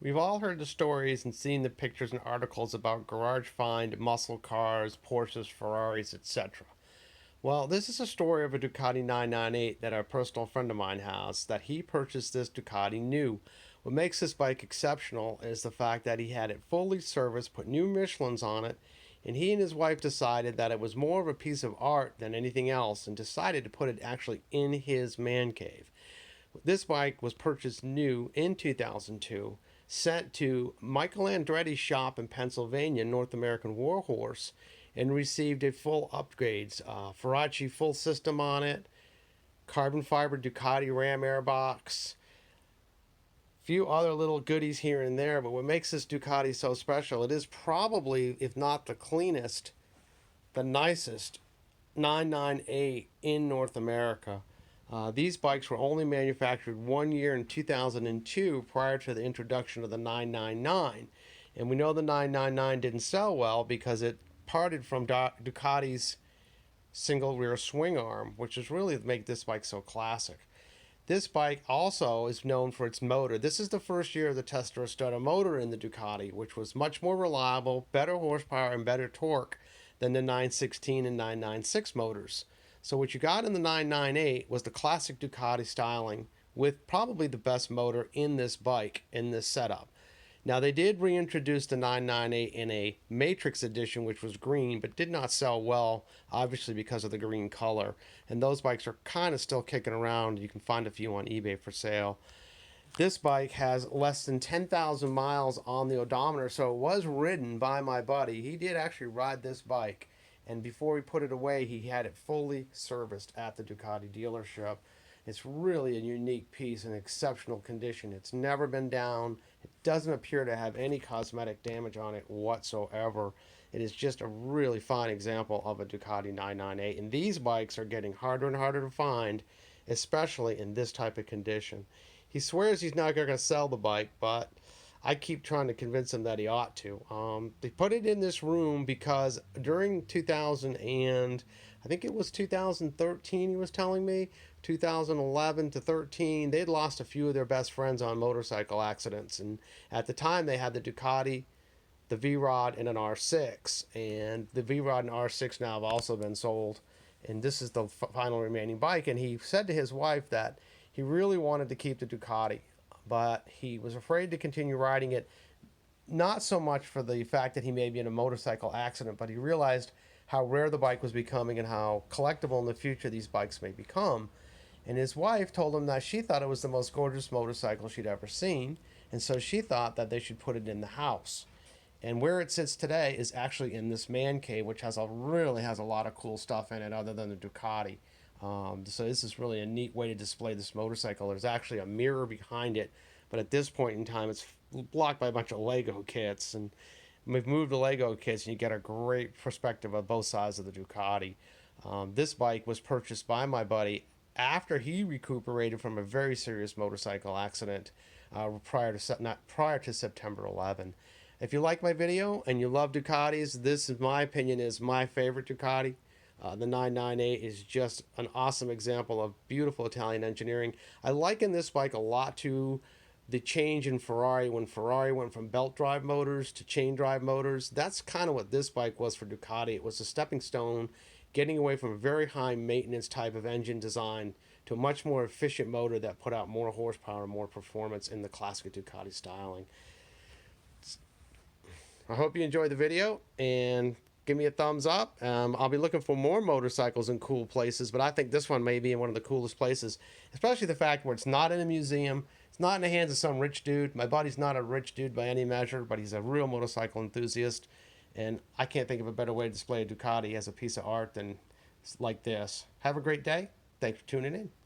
We've all heard the stories and seen the pictures and articles about garage find muscle cars, Porsches, Ferraris, etc. Well, this is a story of a Ducati 998 that a personal friend of mine has, that he purchased this Ducati new. What makes this bike exceptional is the fact that he had it fully serviced, put new Michelins on it, and he and his wife decided that it was more of a piece of art than anything else and decided to put it actually in his man cave. This bike was purchased new in 2002, sent to Michael Andretti's shop in Pennsylvania, North American Warhorse, and received a full upgrades. Faraci full system on it, carbon fiber Ducati Ram airbox, few other little goodies here and there. But what makes this Ducati so special, it is probably, if not the cleanest, the nicest 998 in North America. These bikes were only manufactured 1 year in 2002 prior to the introduction of the 999. And we know the 999 didn't sell well because it parted from Ducati's single rear swing arm, which is really to make this bike so classic. This bike also is known for its motor. This is the first year of the Testarossa motor in the Ducati, which was much more reliable, better horsepower, and better torque than the 916 and 996 motors. So what you got in the 998 was the classic Ducati styling with probably the best motor in this bike, in this setup. Now they did reintroduce the 998 in a Matrix edition, which was green, but did not sell well, obviously because of the green color. And those bikes are kind of still kicking around. You can find a few on eBay for sale. This bike has less than 10,000 miles on the odometer, so it was ridden by my buddy. He did actually ride this bike, and before he put it away, he had it fully serviced at the Ducati dealership. It's really a unique piece in exceptional condition. It's never been down. It doesn't appear to have any cosmetic damage on it whatsoever. It is just a really fine example of a Ducati 998. And these bikes are getting harder and harder to find, especially in this type of condition. He swears he's not going to sell the bike, but I keep trying to convince him that he ought to. They put it in this room because during 2000 and I think it was 2013, he was telling me, 2011 to 13, they'd lost a few of their best friends on motorcycle accidents. And at the time, they had the Ducati, the V-Rod, and an R6. And the V-Rod and R6 now have also been sold. And this is the final remaining bike. And he said to his wife that he really wanted to keep the Ducati, but he was afraid to continue riding it, not so much for the fact that he may be in a motorcycle accident, but he realized how rare the bike was becoming and how collectible in the future these bikes may become. And his wife told him that she thought it was the most gorgeous motorcycle she'd ever seen, and so she thought that they should put it in the house. And where it sits today is actually in this man cave, which really has a lot of cool stuff in it other than the Ducati. So this is really a neat way to display this motorcycle. There's actually a mirror behind it, but at this point in time, it's blocked by a bunch of Lego kits. And we've moved the Lego kits, and you get a great perspective of both sides of the Ducati. This bike was purchased by my buddy after he recuperated from a very serious motorcycle accident prior to September 11. If you like my video and you love Ducatis, this, in my opinion, is my favorite Ducati. The 998 is just an awesome example of beautiful Italian engineering. I liken this bike a lot to the change in Ferrari when Ferrari went from belt drive motors to chain drive motors. That's kind of what this bike was for Ducati. It was a stepping stone, getting away from a very high maintenance type of engine design to a much more efficient motor that put out more horsepower and more performance in the classic Ducati styling. I hope you enjoyed the video, and give me a thumbs up. I'll be looking for more motorcycles in cool places, but I think this one may be in one of the coolest places, especially the fact where it's not in a museum. It's not in the hands of some rich dude. My buddy's not a rich dude by any measure, but he's a real motorcycle enthusiast, and I can't think of a better way to display a Ducati as a piece of art than like this. Have a great day. Thanks for tuning in.